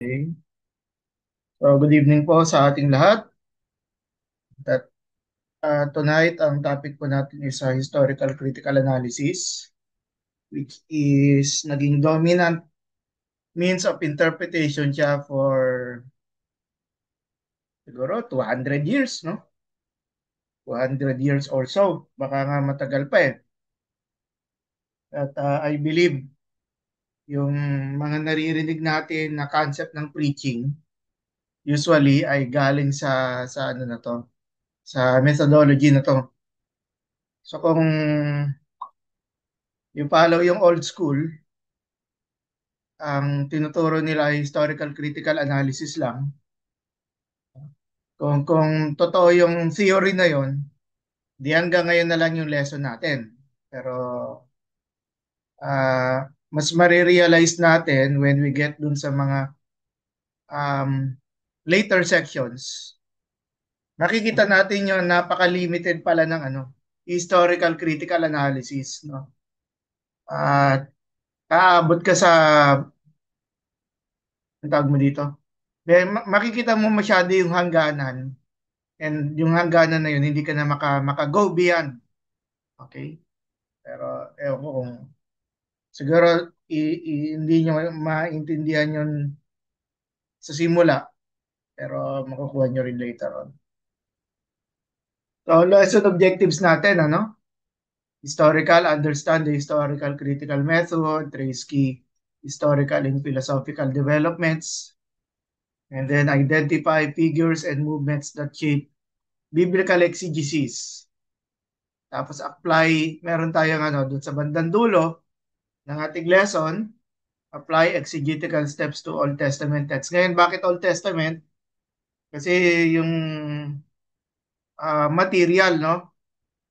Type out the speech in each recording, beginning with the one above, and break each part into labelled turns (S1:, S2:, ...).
S1: Okay. So, good evening po sa ating lahat. Tonight, ang topic po natin is historical critical analysis, which is naging dominant means of interpretation siya for siguro 200 years, no? 200 years or so. Baka nga matagal pa eh. I believe yung mga naririnig natin na concept ng preaching usually ay galing sa ano na to, sa methodology na to. So kung yung follow yung old school, ang tinuturo nila ay historical critical analysis lang. Kung totoo yung theory na yon, di hanggang ngayon na lang yung lesson natin. Pero uh, mas marirealize natin when we get dun sa mga um, later sections, makikita natin yung napaka-limited pala ng historical critical analysis, no? At aabot ka sa, ang tawag mo dito, makikita mo masyado yung hangganan. And yung hangganan na yun, hindi ka na maka-go beyond. Okay? Pero, ewan ko kung, siguro, hindi nyo maintindihan yun sa simula, pero makukuha nyo rin later on. So, lesson objectives natin, Historical, understand the historical critical method, trace key historical and philosophical developments, and then identify figures and movements that shape biblical exegesis. Tapos apply, meron tayong doon sa bandang dulo ng ating lesson, apply exegetical steps to Old Testament texts. Ngayon, bakit Old Testament? Kasi yung material, no,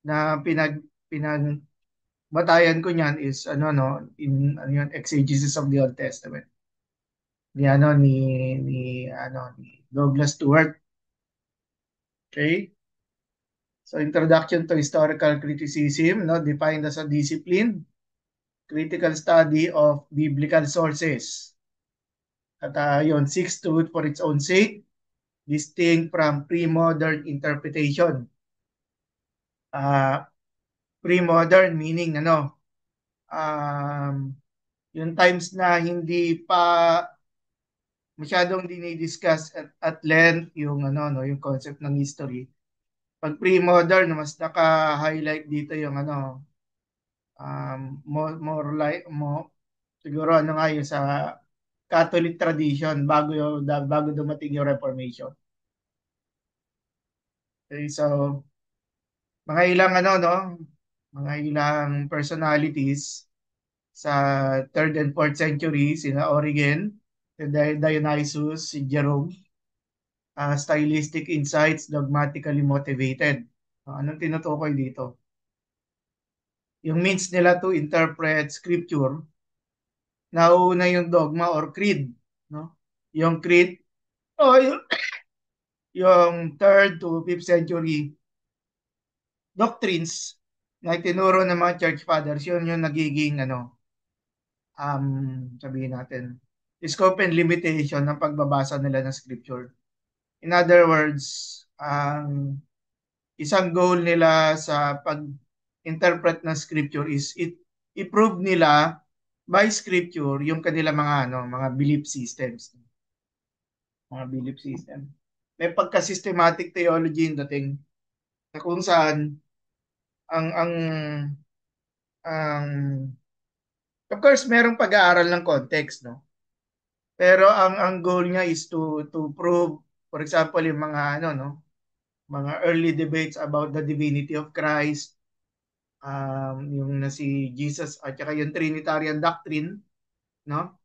S1: na pinagbatayan ko niyan is ano yun, exegesis of the Old Testament. Ni Douglas Stewart. Okay? So introduction to historical criticism, no, defined as a discipline, critical study of biblical sources. At yun, seeks truth for its own sake, distinct from pre-modern interpretation. Uh, Pre-modern meaning um, yung times na hindi pa masyadong dinidiscuss at length yung yung concept ng history. Pag pre-modern, mas naka-highlight dito yung more siguro nga yung sa Catholic tradition bago dumating yung Reformation. Okay, so mga ilang mga ilang personalities sa 3rd and 4th century, sina Origen, si Dionysius, si Jerome, stylistic insights, dogmatically motivated. Anong tinutukoy dito? Yung means nila to interpret scripture, nauna yung dogma or creed, no? Yung creed, o yung 3rd to 5th century doctrines na itinuro ng mga church fathers, yun yung nagiging sabihin natin, scope and limitation ng pagbabasa nila ng scripture. In other words, ang isang goal nila sa pag-interpret ng scripture is i-prove nila by scripture yung kanila mga belief systems, mga belief system. May pagka-systematic theology yung dating na kung saan ang ang of course merong pag-aaral ng context, no? Pero ang goal niya is to prove, for example, yung mga mga early debates about the divinity of Christ, yung na si Jesus at saka yung Trinitarian doctrine, no?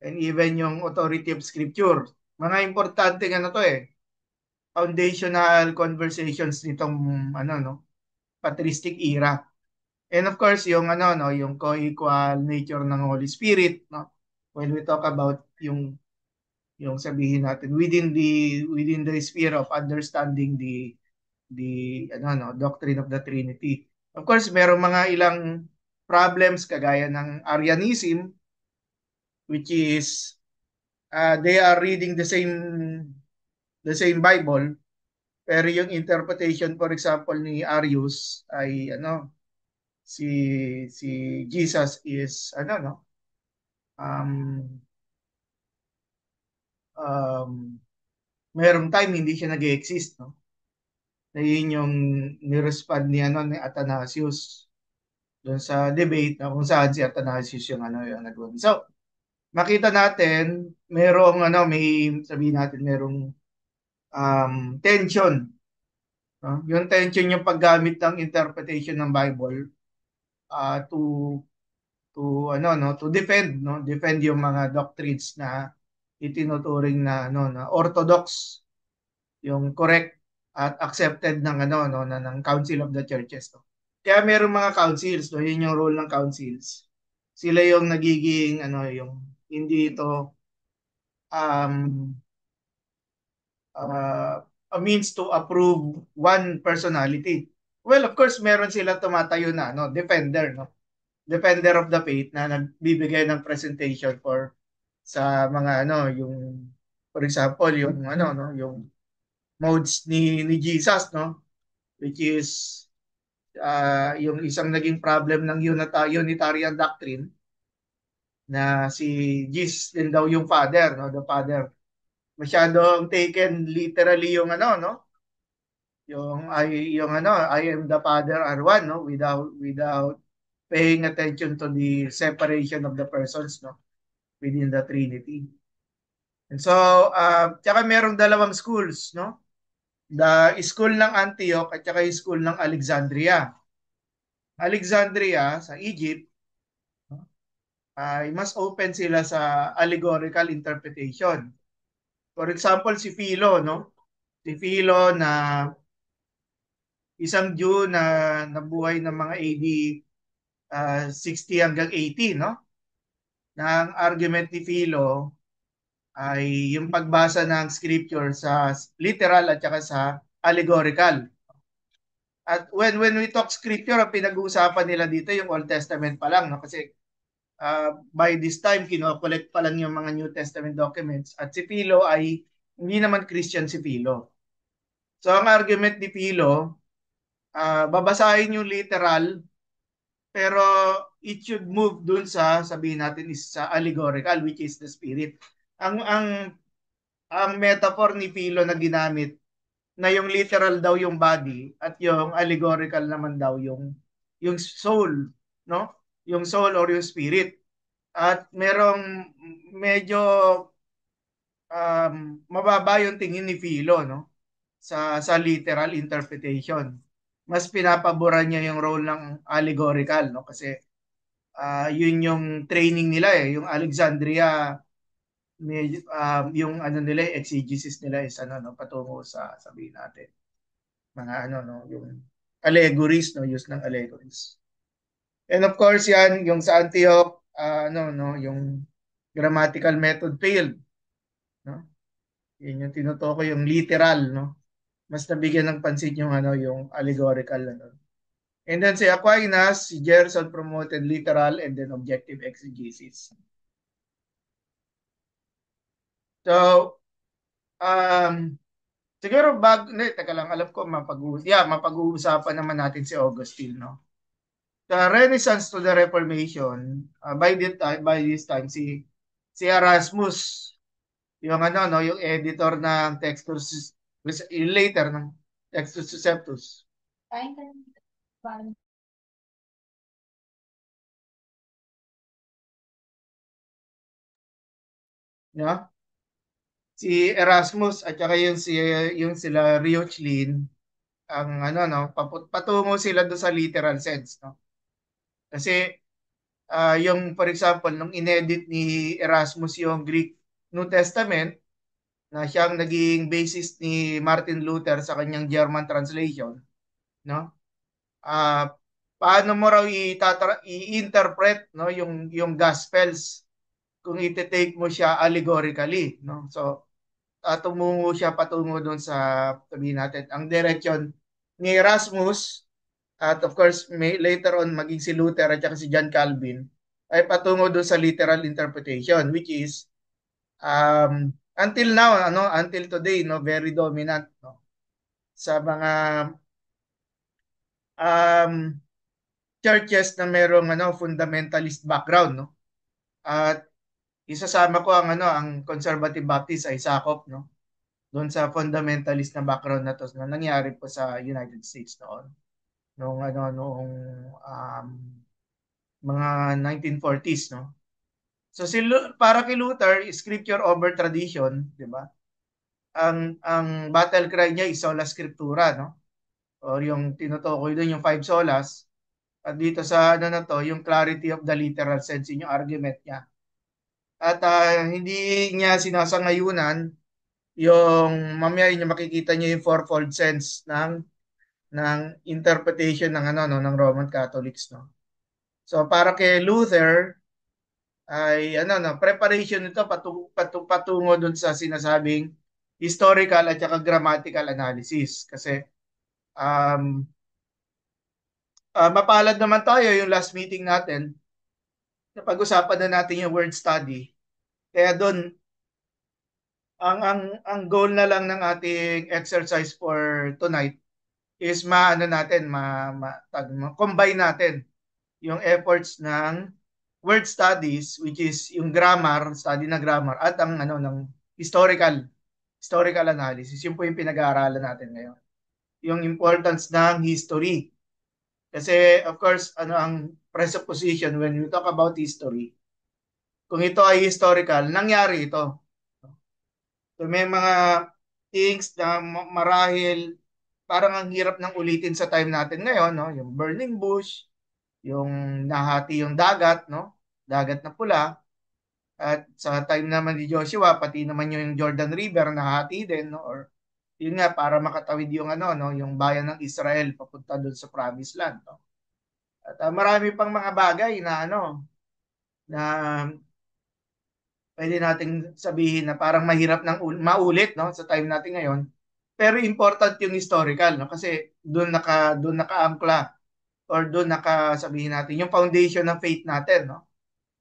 S1: And even yung authority of scripture. Mga importante to eh. Foundational conversations nitong patristic era. And of course, yung yung co-equal nature ng Holy Spirit, no? When we talk about yung sabihin natin within the sphere of understanding the doctrine of the Trinity. Of course, merong mga ilang problems kagaya ng Arianism, which is they are reading the same Bible, pero yung interpretation, for example, ni Arius ay ano, si si Jesus is ano no, um um merong time hindi siya nag-exist, no? Na yun yung ni-respond ni ano ni Athanasius doon sa debate na kung saan si Athanasius yung ano yung nag-win. So, makita natin may sabihin natin merong tension, no? Yung tension yung paggamit ng interpretation ng Bible to ano no, to defend yung mga doctrines na itinuturing na ano na orthodox, yung correct at accepted ng ano no na ng Council of the Churches, no. Kaya merong mga councils, no, yun yung role ng councils. Sila yung nagiging ano yung hindi ito um uh, a means to approve one personality. Well, of course, meron sila tumatayo na no, defender of the faith na nagbibigay ng presentation sa mga ano yung for example yung ano no yung modes ni Jesus, no, which is yung isang naging problem ng Unitarian doctrine na si Jesus din daw yung father, no, the father. Masyadong taken literally yung ano no, yung ano I am the father are one, no, without paying attention to the separation of the persons, no, within the Trinity. And so tsaka merong dalawang schools, no, the school ng Antioch at saka yung school ng Alexandria. Alexandria sa Egypt ay mas open sila sa allegorical interpretation. For example, si Philo, no? Si Philo na isang Jew na nabuhay ng mga AD 60 hanggang 80, no? Na ang argument ni Philo ay yung pagbasa ng scripture sa literal at saka sa allegorical. At when we talk scripture, ang pinag-uusapan nila dito yung Old Testament pa lang, no? Kasi by this time, kino-collect pa lang yung mga New Testament documents. At si Philo ay hindi naman Christian si Philo. So ang argument ni Philo, babasahin yung literal, pero it should move dun sa, sabihin natin, is sa allegorical, which is the spirit. Ang metaphor ni Philo na ginamit, na yung literal daw yung body at yung allegorical naman daw yung soul, no? Yung soul or yung spirit. At merong medyo mababa yung tingin ni Philo, no, sa literal interpretation. Mas pinapaboran niya yung role ng allegorical, no, kasi yun yung training nila yung Alexandria, yung ano nila exegesis nila is ano no, patungo sa sabihin natin mga ano no, yung allegories, no, use ng allegories. And of course yan yung sa Antioch, ano no, yung grammatical method failed, no. Yun yung tinutukoy yung literal, no. Mas nabigyan ng pansin yung ano, yung allegorical, ano. And then si Aquinas, si Gerson promoted literal and then objective exegesis. So, siguro teka lang, alam ko mapag-uusapan naman natin si Augustine, no. The Renaissance to the Reformation, by this time si Erasmus, yung ano no, yung editor ng Textus, later ng Textus Receptus. No? Si Erasmus at saka yung sila Reuchlin, ang ano no, patungo sila do sa literal sense, no. Kasi yung for example nung inedit ni Erasmus yung Greek New Testament na siyang naging basis ni Martin Luther sa kanyang German translation, no? Ah paano mo raw i-interpret, no, yung gospels kung i-take mo siya allegorically, no? So tumungo siya patungo doon sa, sabihin natin, ang direction ni Erasmus at of course later on maging si Luther at saka si John Calvin ay patungo doon sa literal interpretation, which is Until now, until today, no, very dominant, no, sa mga um, churches na merong fundamentalist background, no. At isasama ko ang Conservative Baptist ay sakop, no, doon sa fundamentalist na background na to na nangyari po sa United States noon noong um, mga 1940s, no. So para kay Luther, scripture over tradition, 'di ba? Ang battle cry niya is sola scriptura, no? Or yung tinutukoy doon yung five solas. At dito sa na to, yung clarity of the literal sense yung argument niya. At hindi niya sinasangayunan yung mamaya niya makikita niyo yung fourfold sense ng interpretation ng ng Roman Catholics, no. So para kay Luther ay preparation nito patungo dun sa sinasabing historical at saka grammatical analysis kasi um, mapalad naman tayo yung last meeting natin na pag-usapan na natin yung word study. Kaya doon ang goal na lang ng ating exercise for tonight is combine natin yung efforts ng word studies, which is yung grammar, study na grammar, at ang ng historical analysis. Yun po yung pinag-aaralan natin ngayon. Yung importance ng history. Kasi of course, ang presupposition when we talk about history, kung ito ay historical, nangyari ito. So may mga things na marahil parang ang hirap nang ulitin sa time natin ngayon, no? Yung burning bush, yung nahati yung dagat, no? Dagat na pula. At sa time naman ni Joshua, pati naman yung Jordan River nahati din, no? Or yun nga para makatawid yung no, yung bayan ng Israel papunta doon sa Promised Land, no? At marami pang mga bagay na na pwede nating sabihin na parang mahirap nang maulit, no, sa time natin ngayon. Pero important yung historical, no, kasi doon nakaangkla or doon nakasabihin natin yung foundation ng faith natin, no,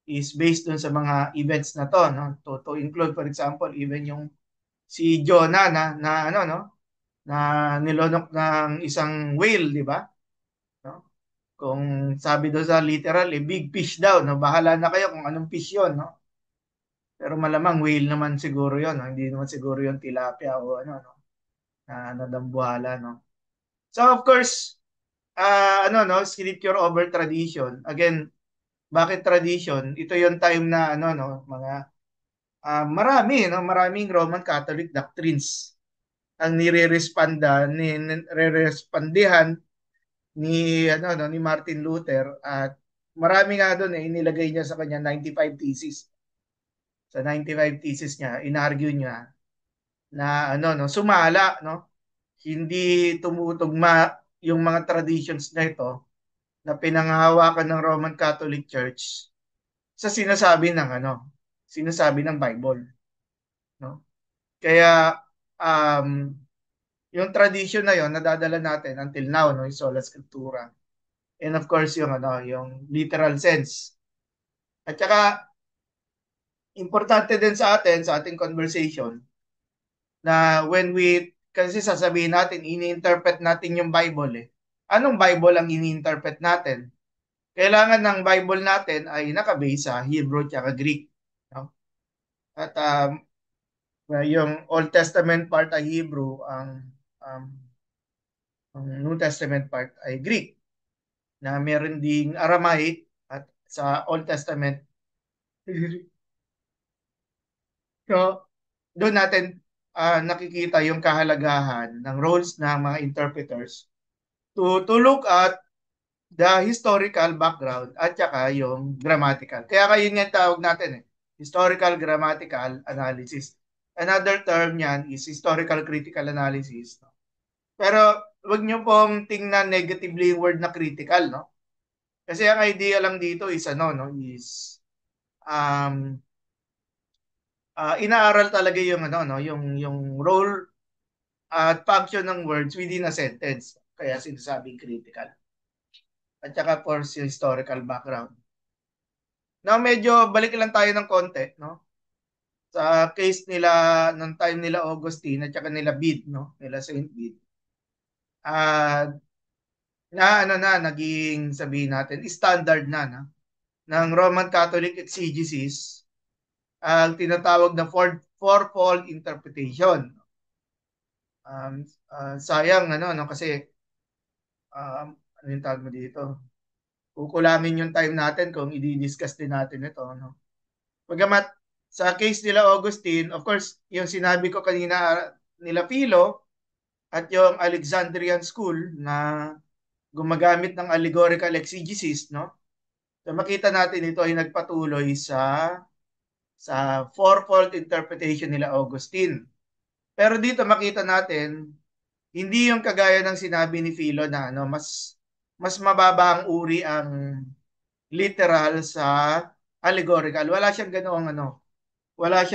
S1: is based doon sa mga events na to, no, to include for example even yung si Jonah na no, na nilonok ng isang whale, di ba? No? Kung sabi doon sa literal, big fish daw, no? Bahala na kayo kung anong fish 'yon, no? Pero malamang whale naman siguro 'yon, no? Hindi naman siguro 'yon tilapia o no, na nadambuhala, no? So of course, no, scripture over tradition. Again, bakit tradition? Ito yung time na no, mga maraming Roman Catholic doctrines ang nire-respondihan ni no, ni Martin Luther at marami nga doon inilagay niya sa kanya 95 thesis. Sa 95 thesis niya, inargue niya na no, sumala, no, hindi tumutugma yung mga traditions na ito na pinanghahawakan ng Roman Catholic Church sa sinasabi ng Bible, no. Kaya um, yung tradition na yon nadadala natin until now, no, yung sola scriptura. And of course yung yung literal sense. At saka importante din sa atin sa ating conversation na when we kasi sasabihin natin ini-interpret natin yung Bible Anong Bible ang ini-interpret natin? Kailangan ng Bible natin ay nakabase sa Hebrew at Greek, no? At yung Old Testament part ay Hebrew, um, ang New Testament part ay Greek, na meron ding Aramaic at sa Old Testament. So, doon natin nakikita yung kahalagahan ng roles ng mga interpreters to look at the historical background at saka yung grammatical. Kaya kayo nga tawag natin historical grammatical analysis. Another term niyan is historical critical analysis. No? Pero wag niyo pong tingnan negatively yung word na critical, no? Kasi ang idea lang dito is is um, inaaral talaga yung yung role at function ng words within a sentence. Kaya sinasabing critical. At saka for historical background. Now medyo balik lang tayo ng konti, no? sa case nila nung time nila Augustine at saka nila Bede, no? Nila Saint Bede. Ah, na ano na naging sabihin natin standard na ng Roman Catholic exegesis ang tinatawag na fourfold interpretation. Sayang no kasi ano yung tawag mo dito? Kukulamin yung time natin kung i-discuss din natin ito, no? Bagamat sa case nila Augustine, of course, yung sinabi ko kanina nila Philo at yung Alexandrian School na gumagamit ng allegorical exegesis, no? So makita natin ito ay nagpatuloy sa fourfold interpretation nila Augustine. Pero dito makita natin hindi yung kagaya ng sinabi ni Philo na ano mas mababa ang uri ang literal sa allegorical. Wala siyang ganoong ano. Wala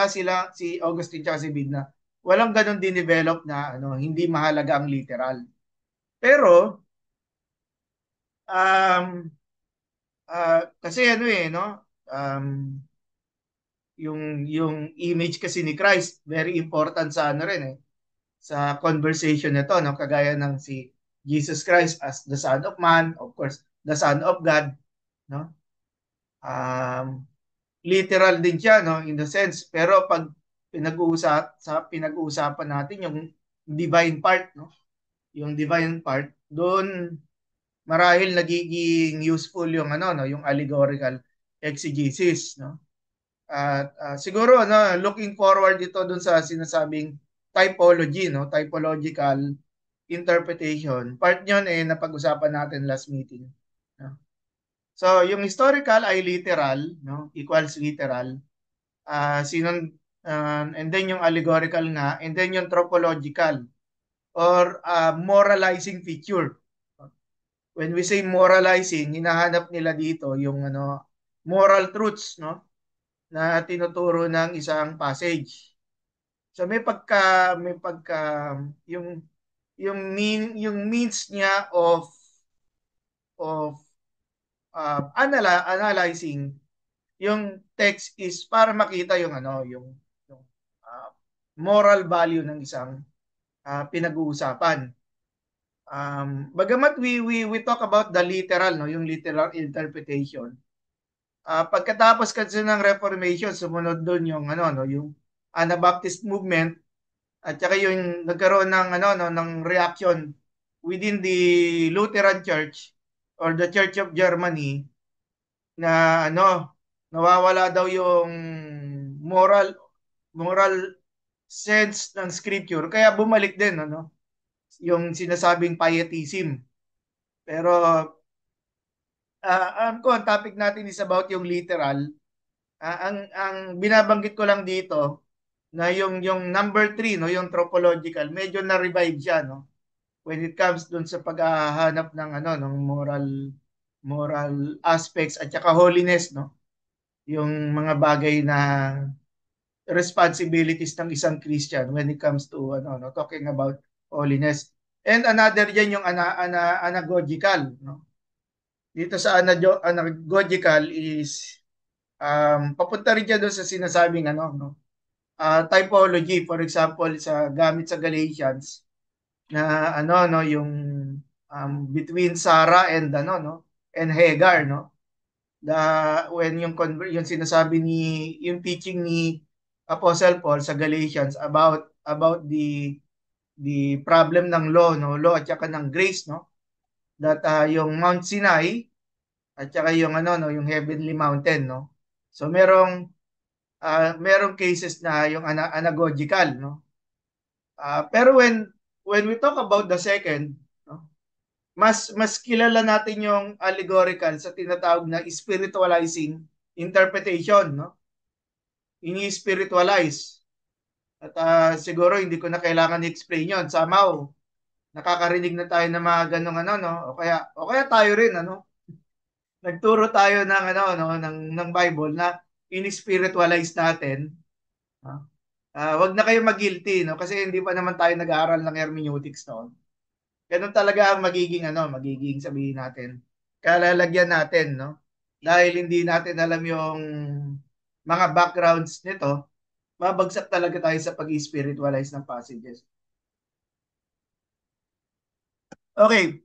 S1: sila si Augustine at si Bigna. Walang ganon din-develop na ano, hindi mahalaga ang literal. Pero um kasi ano no, um yung image kasi ni Christ very important sa ano rin sa conversation nito, no, kagaya ng si Jesus Christ as the Son of Man, of course the Son of God, no. Literal din siya, no, in the sense, pero pag pinag-uusapan natin yung divine part, no, yung divine part doon marahil nagiging useful yung ano no yung allegorical exegesis, no. At siguro no, looking forward dito dun sa sinasabing typology, no, typological interpretation. Part 'yon napag-usapan natin last meeting, no? So, yung historical ay literal, no, equals literal. And then yung allegorical nga, and then yung tropological or moralizing feature. When we say moralizing, hinahanap nila dito yung ano moral truths, no, na tinuturo ng isang passage. So may pagka yung yung means niya of analyzing yung text is para makita yung ano yung uh, moral value ng isang pinag-uusapan. Bagamat we talk about the literal, no, yung literal interpretation. Pagkatapos kasi ng Reformation, sumunod doon yung ano no, yung Anabaptist movement at saka yung nagkaroon ng ano no ng reaction within the Lutheran Church or the Church of Germany na ano nawawala daw yung moral sense ng scripture kaya bumalik din ano yung sinasabing pietism. Pero ang topic natin is about yung literal. Ang binabanggit ko lang dito na yung number 3 no, yung tropological, medyo na-revive siya no when it comes dun sa paghahanap ng ano ng moral aspects at saka holiness, no. Yung mga bagay na responsibilities ng isang Christian when it comes to ano no talking about holiness. And another diyan yung anagogical, no. Dito sa anagogical is papunta rin siya doon sa sinasabing ano no typology, for example sa gamit sa Galatians na ano no yung between Sarah and ano no and Hagar, no, the when yung sinasabi ni yung teaching ni Apostle Paul sa Galatians about the problem ng law at saka ng grace, no, that yung Mount Sinai at saka yung ano no yung heavenly mountain, no. So merong cases na yung anagogical, no. Pero when we talk about the second, no, mas kilala natin yung allegorical sa tinatawag na spiritualizing interpretation, no. Ini-spiritualize. At siguro hindi ko na kailangan i-explain yon. Somehow, nakakarinig na tayo ng mga ganong ano, no? O kaya tayo rin, ano? Nagturo tayo ng ano, no, ng Bible na ini-spiritualize natin. No? Wag na kayo mag-guilty, no? Kasi hindi pa naman tayo nag-aaral ng hermeneutics noon. Ganun talaga ang magiging sabihin natin. Kalalagyan natin, no? Dahil hindi natin alam yung mga backgrounds nito, mabagsak talaga tayo sa pag-spiritualize ng passages. Okay.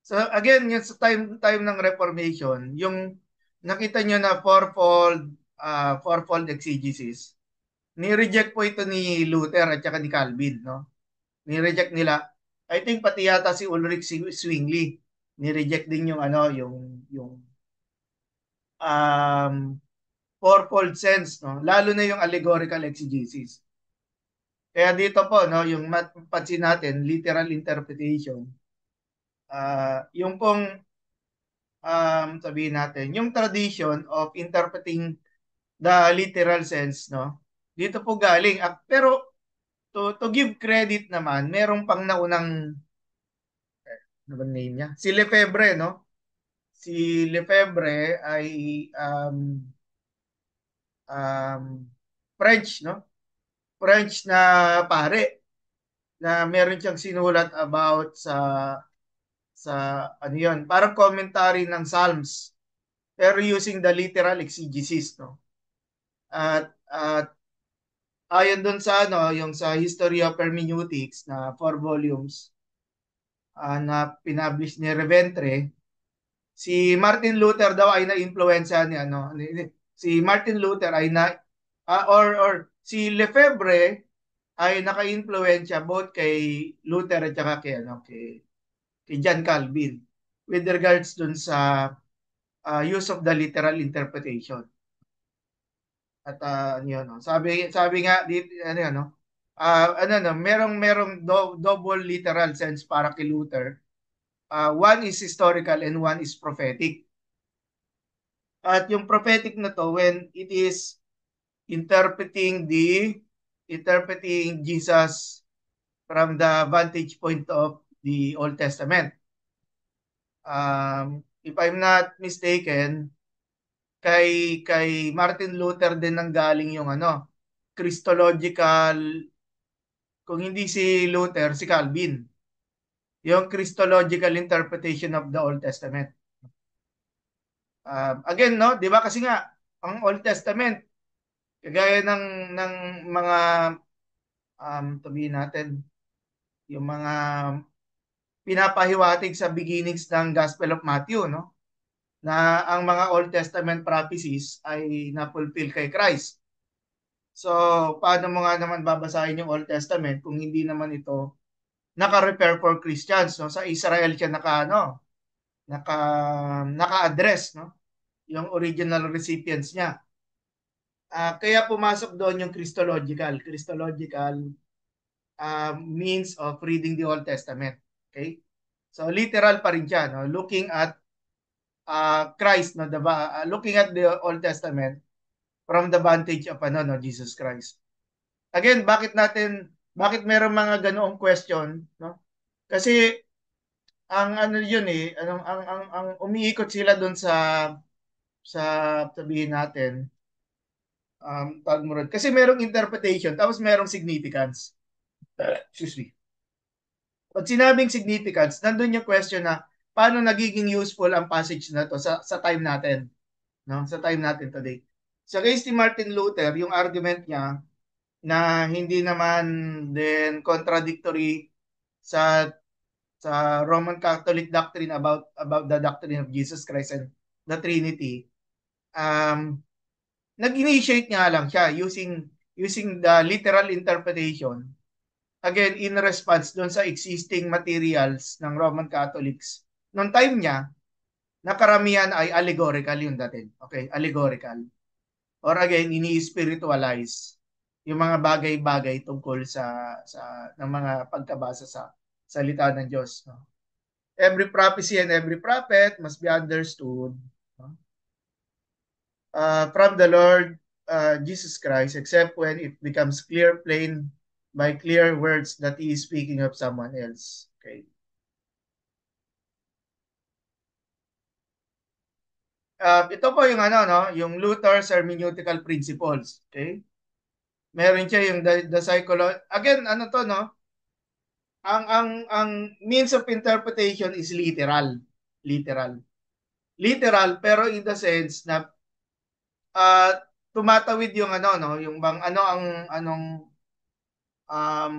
S1: So again, yung sa time ng Reformation, yung nakita nyo na fourfold exegesis, ni-reject po ito ni Luther at saka ni Calvin, no? Ni-reject nila. I think pati yata si Ulrich Zwingli, ni-reject din yung ano, yung um fourfold sense, no? Lalo na yung allegorical exegesis. Kaya dito po, no, yung pansin natin, literal interpretation, yung pong sabihin natin, yung tradition of interpreting the literal sense, no? Dito po galing. Pero to give credit naman, merong pang naunang, ano ba name niya? Si Lefebvre, no? Si Lefebvre ay um, um, French, no? French na pare na meron siyang sinulat about sa ano yun, parang commentary ng Psalms pero using the literal exegesis, no? At ayon doon sa ano, yung sa History of Hermeneutics na 4 volumes na pinablish ni Reventre, si Martin Luther daw ay na-influensya ni ano, si Martin Luther ay or si Lefebvre ay naka-influensya both kay Luther at saka kay John Calvin with regards dun sa use of the literal interpretation. At ano yun, no? Sabi nga dito ano yun, no? Merong double literal sense para kay Luther. One is historical and one is prophetic. At yung prophetic na to when it is interpreting interpreting Jesus from the vantage point of the Old Testament. If I'm not mistaken, kay Martin Luther din nang galing yung ano, Christological, kung hindi si Luther, si Calvin. Yung Christological interpretation of the Old Testament. Again, no, 'di ba kasi nga ang Old Testament kagaya ng mga sabihin natin, yung mga pinapahiwatig sa beginnings ng Gospel of Matthew, no? Na ang mga Old Testament prophecies ay na-fulfill kay Christ. So, paano mo nga naman babasahin yung Old Testament kung hindi naman ito naka-repair for Christians, no? Sa Israel siya naka naka-address, no? Yung original recipients niya. Kaya pumasok doon yung Christological. Christological means of reading the Old Testament. Okay? So literal pa rin siya, no? Looking at Christ, no, looking at the Old Testament from the vantage of ano, no, Jesus Christ. Again, bakit meron mga ganoong question, no? Kasi ang ano yun ang umiikot sila doon sa sabihin natin Talmud. Kasi merong interpretation tapos merong significance. Excuse me. Pag sinabing significance, nandun yung question na paano nagiging useful ang passage na to sa time natin, no? Sa time natin today. Sa case ni Martin Luther, yung argument niya na hindi naman din contradictory sa Roman Catholic doctrine about the doctrine of Jesus Christ and the Trinity. Nag-initiate nga lang siya using the literal interpretation, again in response doon sa existing materials ng Roman Catholics noong time niya, na karamihan ay allegorical yung dating. Okay, allegorical. Or again, ini-spiritualize yung mga bagay-bagay tungkol sa ng mga pagkabasa sa salita ng Diyos, no? Every prophecy and every prophet must be understood, no? From the Lord Jesus Christ, except when it becomes clear, plain, by clear words that he is speaking of someone else. Okay. Ito po yung ano, no, yung Luther's hermeneutical principles. Okay? Meron siya yung the psychology. Again, ano to, no? Ang means of interpretation is literal. Literal. Literal pero in the sense na uh, tumatawid yung ano no, yung bang ano ang anong um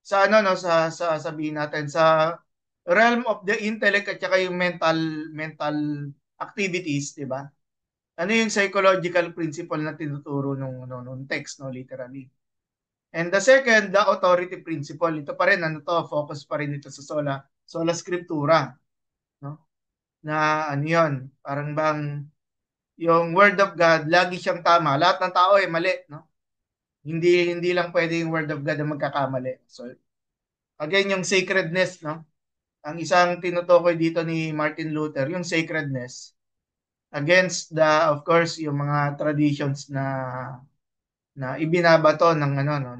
S1: sa ano no sa sabihin natin sa realm of the intellect at saka yung mental activities, 'di ba? Ano yung psychological principle na tinuturo nung text no literally. And the second, the authority principle. Ito pa rin ano to, focus pa rin ito sa sola scriptura, no? Na ano 'yon, parang bang yung word of God lagi siyang tama. Lahat ng tao ay mali, no? Hindi lang pwede yung word of God ang magkakamali. So again yung sacredness, no? Ang isang tinutukoy dito ni Martin Luther, yung sacredness against the of course yung mga traditions na ibinabato ng ano no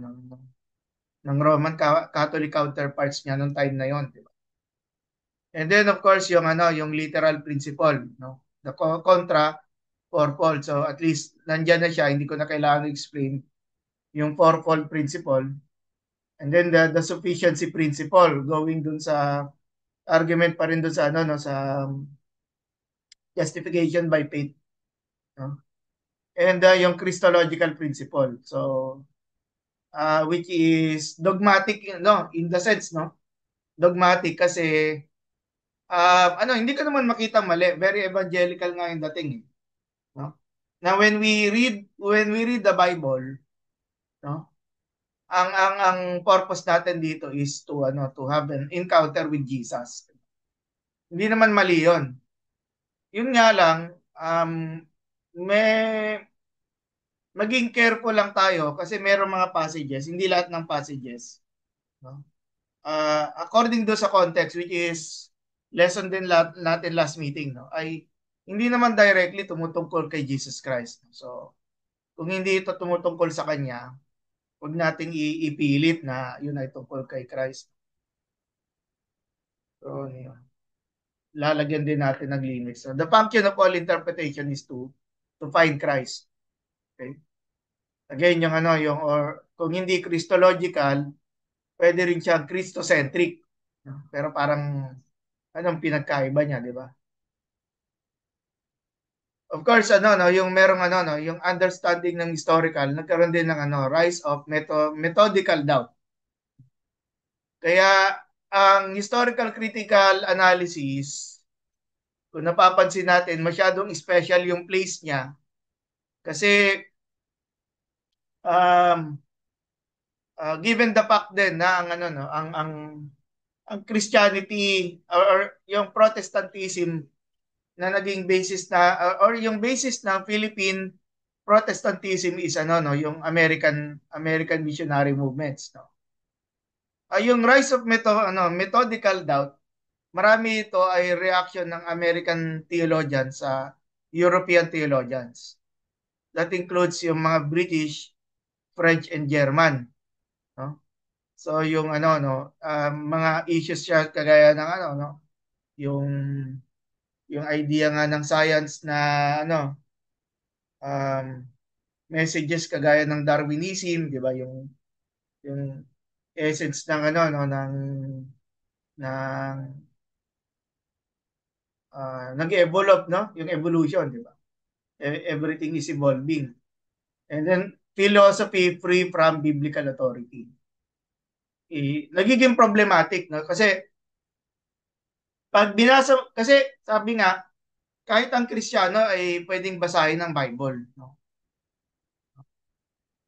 S1: ng Roman Catholic counterparts niya nung time na yon, di ba? And then of course yung ano yung literal principle, no? The contra fourfold. So at least nandiyan na siya, hindi ko na kailangan explain yung fourfold principle. And then the sufficiency principle going dun sa argument pa rin dun sa ano no sa justification by faith, no? And yung Christological principle. So which is dogmatic no in the sense no dogmatic kasi ano hindi ko naman makita mali, very evangelical nga yung dating eh, no? Na when we read the Bible, no, ang purpose natin dito is to ano to have an encounter with Jesus. Hindi naman mali 'yon. Yun nga lang may maging careful lang tayo kasi merong mga passages, hindi lahat ng passages, no? According do sa context which is lesson din natin last meeting, no, ay hindi naman directly tumutungkol kay Jesus Christ. So kung hindi ito tumutungkol sa kanya, huwag nating ipilit na yun ay tungkol kay Christ. So yun, lalagyan din natin ng limits. So the function of all interpretation is to find Christ. Okay? Again, yung ano, yung or kung hindi Christological, pwede rin siyang Christocentric. No? Pero parang anong pinagkaiba niya, di ba? Of course, ano no, yung merong ano no, yung understanding ng historical, nagkaroon din ng ano, rise of methodical doubt. Kaya ang historical critical analysis, kung napapansin natin, masyadong special yung place niya kasi um, given the fact din na ang ano no, ang Christianity or yung Protestantism na naging basis na or yung basis ng Philippine Protestantism is ano no yung American missionary movements, no. Yung rise of methodical doubt, marami ito ay reaction ng American theologians sa European theologians. That includes yung mga British, French and German, no. So yung ano no mga issues siya kagaya ng ano no yung yung idea nga ng science na ano um, messages kagaya ng Darwinism, 'di ba? Yung essence ng ano no ng nag-evolve no, yung evolution, 'di ba? Everything is evolving. And then philosophy free from biblical authority. Nagiging problematic no kasi pag binasa kasi sabi nga kahit ang Kristiyano ay pwedeng basahin ng Bible, no?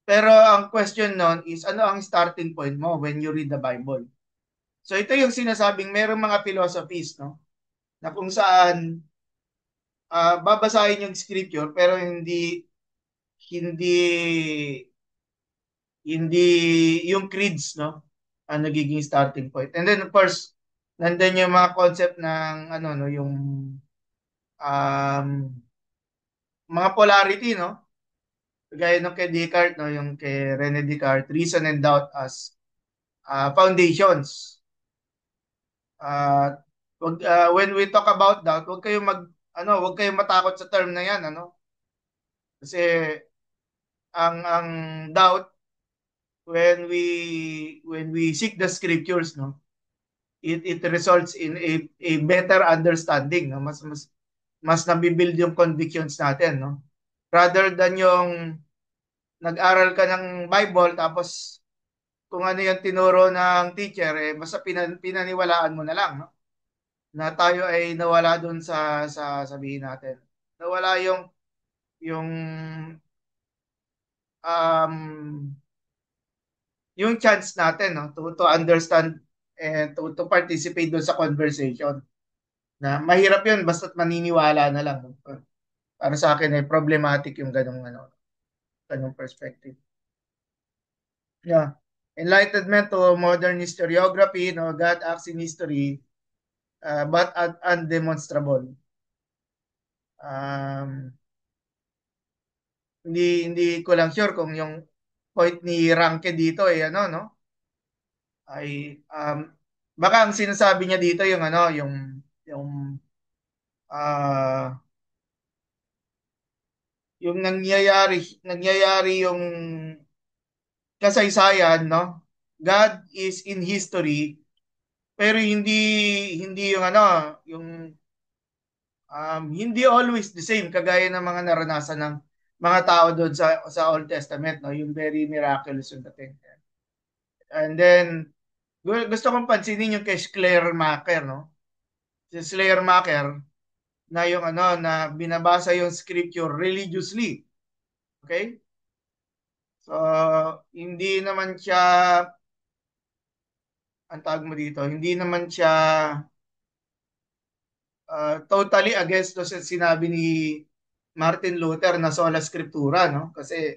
S1: Pero ang question nun is ano ang starting point mo when you read the Bible? So ito yung sinasabing merong mga philosophies, no, na kung saan babasahin yung scripture pero hindi hindi yung creeds, no, ang nagiging starting point. And then of course, nandun yung mga concept ng ano no, yung um, mga polarity, no? Gaya nung kay Descartes, no, yung kay René Descartes, reason and doubt as foundations. Uh, when we talk about doubt, wag kayong matakot sa term na 'yan, ano? Kasi ang doubt when we seek the scriptures, no, it results in a better understanding, no? Mas nabibuild yung convictions natin, no? Rather than yung nag-aral ka ng Bible tapos kung ano yung tinuro ng teacher, eh, basta pinaniwalaan mo na lang, no? Na tayo ay nawala dun sa sabihin natin. Nawala yung um, yung chance natin, no, to understand and to participate dun sa conversation. Na mahirap yun basta't maniniwala na lang. No? Para sa akin ay problematic yung ganung perspective. Yeah. Enlightenment to modern historiography, no, God acts in history, but undemonstrable. Um, hindi ko lang sure kung yung point ni Ranke dito ay ano, no? Ay baka ang sinasabi niya dito yung yung ah yung nangyayari yung kasaysayan, no? God is in history pero hindi yung yung hindi always the same kagaya ng mga naranasan ng mga tao doon sa Old Testament, no? Yung very miraculous yung dating. And then gusto kong pansinin yung kay Schleiermacher, no? Si Schleiermacher na yung na binabasa yung scripture religiously. Okay? So, hindi naman siya, ang tawag mo dito, hindi naman siya totally against to sa sinabi ni Martin Luther na sola scriptura, no? Kasi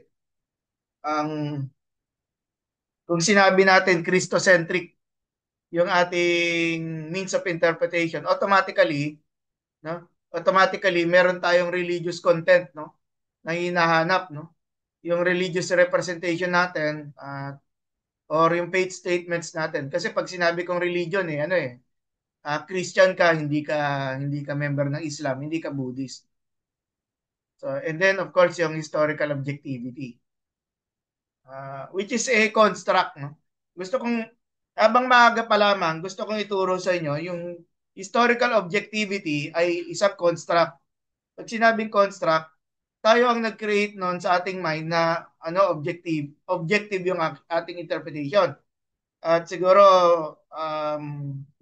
S1: ang kung sinabi natin Christocentric yung ating means of interpretation, automatically meron tayong religious content, no? Na hinahanap, no? Yung religious representation natin or yung faith statements natin. Kasi pag sinabi kong religion Christian ka, hindi ka member ng Islam, hindi ka Buddhist. So, and then of course yung historical objectivity, which is a construct, no? Gusto kong habang maaga pa lamang, gusto kong ituro sa inyo yung historical objectivity ay isang construct. Pag sinabing construct, tayo ang nag-create noon sa ating mind na objective yung ating interpretation. At siguro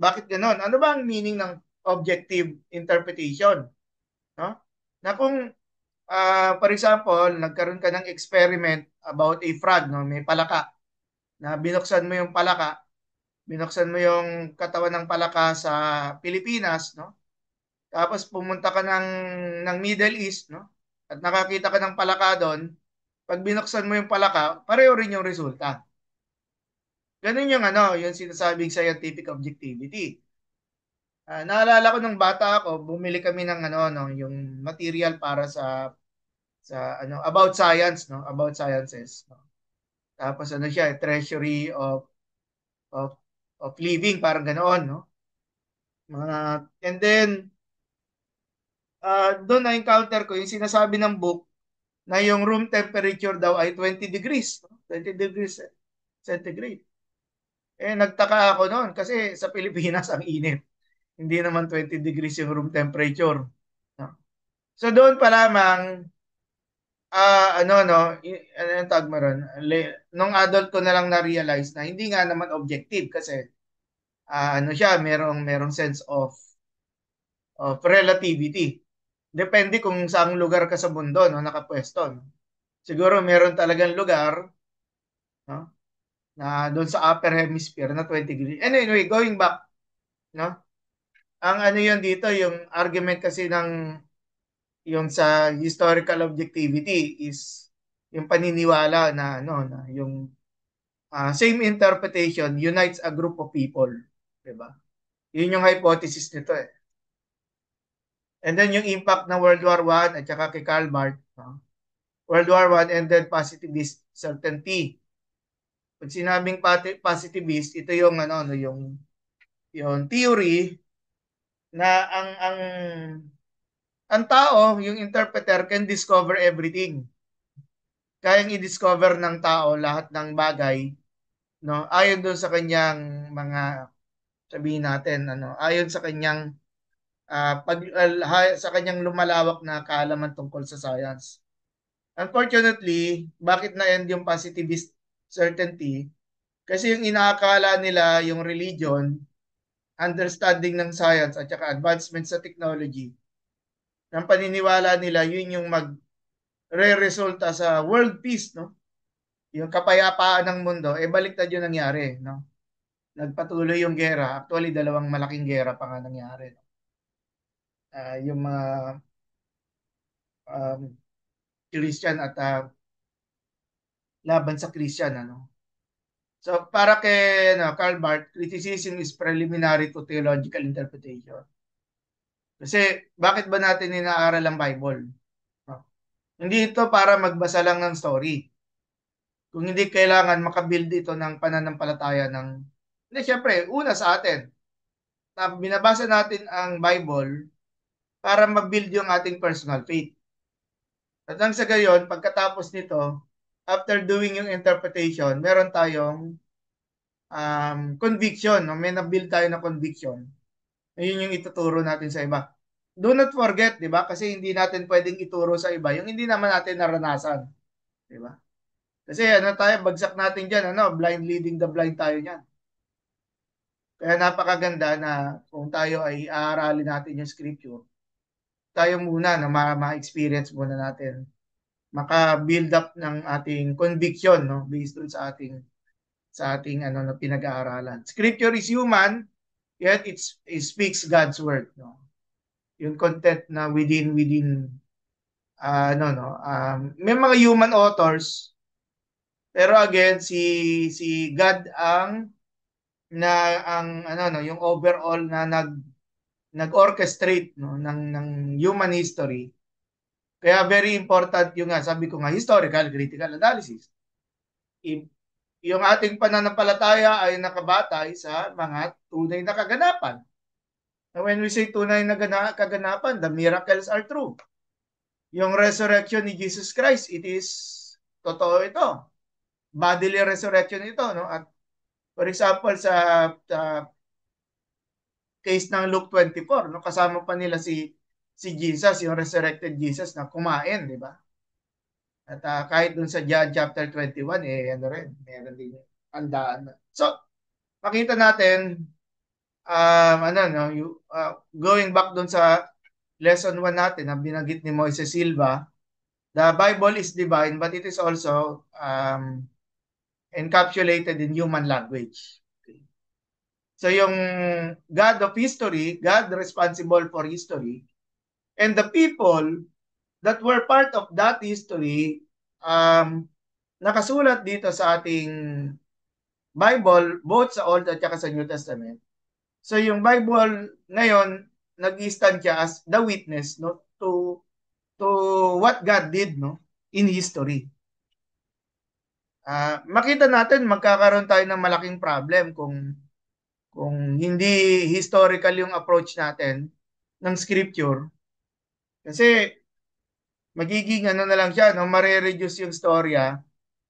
S1: bakit ganoon? Ano ba ang meaning ng objective interpretation, no? Na kung for example, nagkaroon ka ng experiment about a frog, no? May palaka na binuksan mo yung katawan ng palaka sa Pilipinas, no? Tapos pumunta ka ng Middle East, no? At nakakita ka ng palaka doon, pag binuksan mo yung palaka, pareho rin yung resulta. Ganun yung yung sinasabing scientific objectivity. Naalala ko nung bata ako, bumili kami ng yung material para sa about science, no? About sciences, no? Tapos siya, treasury of of living, parang ganoon, no? And then doon na-encounter ko yung sinasabi ng book na yung room temperature daw ay 20 degrees, no? 20 degrees centigrade. Nagtaka ako noon kasi sa Pilipinas ang init. Hindi naman 20 degrees yung room temperature. No? So doon pa lamang, ano yung tawag mo ron? Nung adult ko na lang na-realize na hindi nga naman objective kasi siya, merong sense of relativity. Depende kung saang lugar ka sa mundo, no, nakapwesto. No? Siguro meron talagang lugar, no, na doon sa upper hemisphere na 20 degrees. Anyway, going back, no? Ang yun dito, yung argument kasi yung sa historical objectivity is yung paniniwala na yung same interpretation unites a group of people, 'di ba? Yun yung hypothesis nito eh. And then yung impact ng World War I at saka kay Karl Barth, no? World War I ended positivist certainty. Pag sinabing positivist, ito yung yung theory na ang tao, yung interpreter can discover everything. Kayang i-discover ng tao lahat ng bagay, no? Ayon doon sa kanyang mga sabihin natin ayon sa kanyang sa kanyang lumalawak na kaalaman tungkol sa science. Unfortunately, bakit na-end yung positivist certainty? Kasi yung inaakala nila yung religion, understanding ng science at saka advancement sa technology, ang paniniwala nila yun yung magre-resulta sa world peace, no? Yung kapayapaan ng mundo, baliktad yung nangyari, no? Nagpatuloy yung gera. Actually, dalawang malaking gera pa nga nangyari. No? Yung mga um, Christian at laban sa Christian, ano? So, para kay Karl Barth, criticism is preliminary to theological interpretation. Kasi, bakit ba natin inaaral ang Bible? No? Hindi ito para magbasa lang ng story. Kung hindi kailangan makabuild ito ng pananampalataya ng... Hindi, syempre, una sa atin, na binabasa natin ang Bible para mabuild yung ating personal faith. At nang sa gayon, pagkatapos nito, after doing yung interpretation, meron tayong conviction. No? May nabuild tayo na conviction. Ayun yung ituturo natin sa iba. Do not forget, di ba? Kasi hindi natin pwedeng ituro sa iba yung hindi naman natin naranasan. Di ba? Kasi ano tayo, bagsak natin dyan, ano, blind leading the blind tayo niyan. Kaya napakaganda na kung tayo ay aaralin natin yung scripture, tayo muna na ma-experience muna natin, maka-build up ng ating conviction, no, based dun sa ating ano na pinag-aaralan. Scripture is human, yet it speaks God's word, no. Yung content na within ano no, may mga human authors, pero again si God ang ano no, yung overall na nag-orchestrate no ng human history. Kaya very important yung nga sabi ko nga historical critical analysis. I- yung ating pananampalataya ay nakabatay sa mga tunay na kaganapan. And when we say tunay na kaganapan, the miracles are true. Yung resurrection ni Jesus Christ, it is totoo ito. Bodily resurrection ito, no? At for example sa case ng Luke 24, no, kasama pa nila si Jesus, yung resurrected Jesus na kumain, di ba? At kahit dun sa John chapter 21, ano rin, meron din handaan. So, makita natin, ano, no, going back dun sa lesson 1 natin na binanggit ni Moises Silva, the Bible is divine but it is also encapsulated in human language. Okay. So yung God of history, God responsible for history, and the people that were part of that history, nakasulat dito sa ating Bible, both sa Old at saka sa New Testament. So yung Bible ngayon, nag-stand siya as the witness, no, to what God did, no, in history. Makita natin magkakaroon tayo ng malaking problem kung hindi historical yung approach natin ng scripture. Kasi magiging ano na lang siya, no, mare-reduce yung storya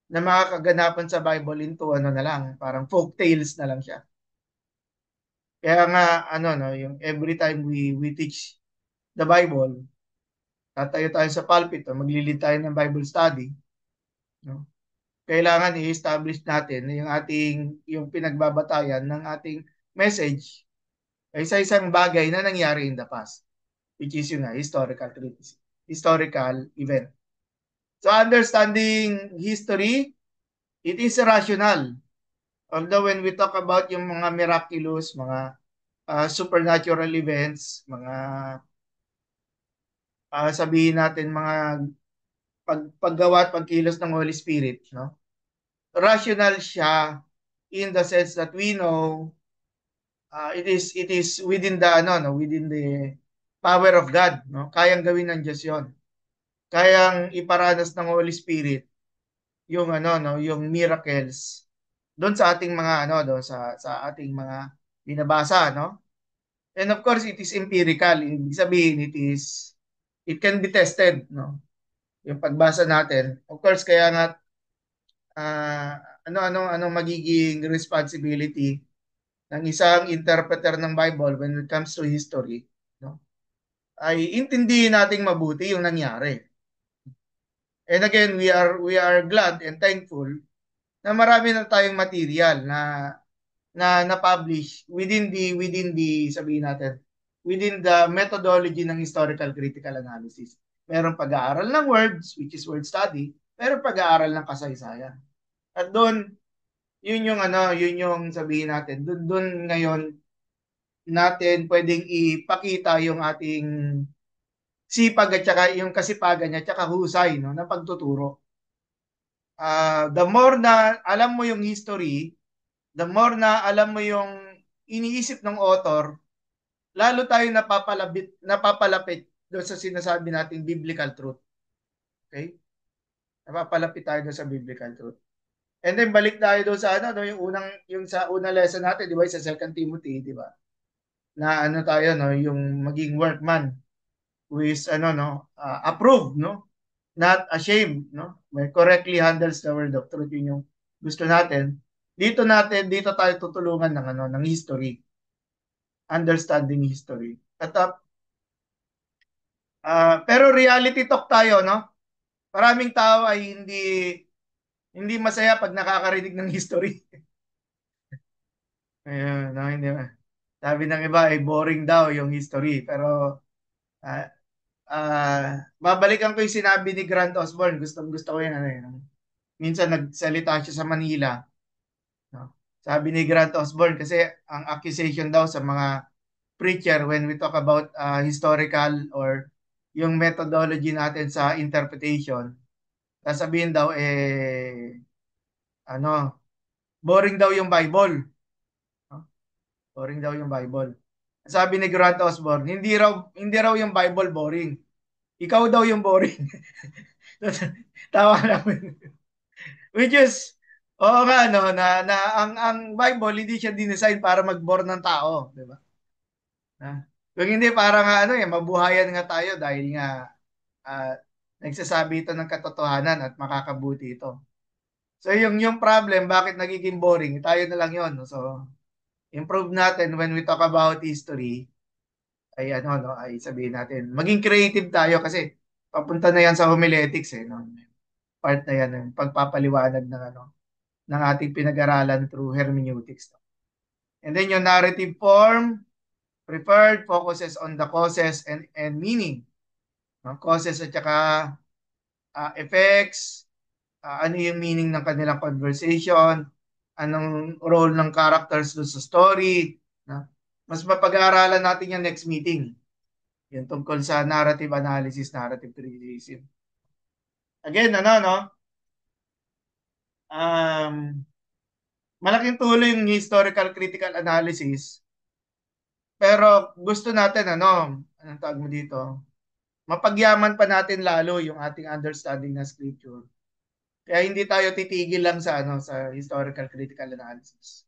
S1: na mga kaganapan sa Bible into ano na lang, parang folk tales na lang siya. Kaya nga ano no, yung every time we teach the Bible, tatayo tayo sa pulpit, o maglilid tayo ng Bible study, no? Kailangan i-establish natin yung yung pinagbabatayan ng ating message ay sa isang bagay na nangyari in the past, which is yung historical criticism, historical event. So understanding history, it is rational. Although when we talk about yung mga miraculous, mga supernatural events, mga sabihin natin mga paggawa at pagkilos ng Holy Spirit, no? Rational siya in the sense that we know it is within the ano no, within the power of God, no? Kayang gawin ng Diyos 'yon. Kayang iparanas ng Holy Spirit yung ano no, yung miracles doon sa ating mga ano doon sa ating mga binabasa, no? And of course, it is empirical. Ibig sabihin, it can be tested, no? Yung pagbasa natin. Of course, kaya nga uh, ano magiging responsibility ng isang interpreter ng Bible when it comes to history, no? Ay intindihin nating mabuti yung nangyari. And again, we are glad and thankful na marami na tayong material na publish within the sabihin natin within the methodology ng historical critical analysis. Merong pag-aaral ng words, which is word study, pero pag-aaral ng kasaysayan. At doon, yun yung sabihin natin, doon ngayon natin pwedeng ipakita yung ating sipag at saka yung kasipagan niya at saka husay no, ng pagtuturo. The more na alam mo yung history, the more na alam mo yung iniisip ng author, lalo tayo napapalapit doon sa sinasabi nating biblical truth. Okay? Napapalapit tayo doon sa biblical truth. And then balik tayo doon sa ano, no, yung sa unang lesson natin, di ba, sa Second Timothy, di ba? Na ano tayo no, yung maging workman who is ano no, approved, no? Not ashamed, no? When correctly handles the word of truth, yun yung gusto natin. Dito tayo tutulungan ng ano, ng history, understanding history. At pero reality talk tayo, no? Maraming tao ay hindi masaya pag nakakarinig ng history. Ayun, no, hindi ba? Sabi ng iba ay boring daw yung history, pero ah, babalikan ko yung sinabi ni Grant Osborne. Gusto ko yan ano yun. Minsan nagsalita siya sa Manila, no? Sabi ni Grant Osborne kasi ang accusation daw sa mga preacher when we talk about historical or yung methodology natin sa interpretation, sasabihin daw ano, boring daw yung Bible. No? Boring daw yung Bible. Sabi ni Grant Osborne, hindi raw yung Bible boring. Ikaw daw yung boring. Tawa namin. Which is, oo nga, no, na ang Bible, hindi siya dinesign para mag-bore ng tao. Di ba? Kung hindi, para nga, ano, mabuhayan nga tayo dahil nga, ah, nagsasabi ito ng katotohanan at makakabuti ito. So, yung problem, bakit nagiging boring? Tayo na lang yun. No? So, improve natin when we talk about history, ay ano, no, ay sabihin natin, maging creative tayo kasi papunta na yan sa homiletics, no? Part na yan, yung pagpapaliwanag ng ano, ng ating pinag-aralan through hermeneutics. No? And then yung narrative form, preferred focuses on the causes and meaning. No? Causes at saka effects, ano yung meaning ng kanilang conversation, anong role ng characters doon sa story. No? Mas mapag-aaralan natin yung next meeting. Yung tungkol sa narrative analysis, narrative criticism. Again, ano, no? Um, malaking tulong yung historical critical analysis. Pero gusto natin, anong tawag mo dito? Mapagyaman pa natin lalo yung ating understanding ng scripture. Kaya hindi tayo titigil lang sa sa historical critical analysis.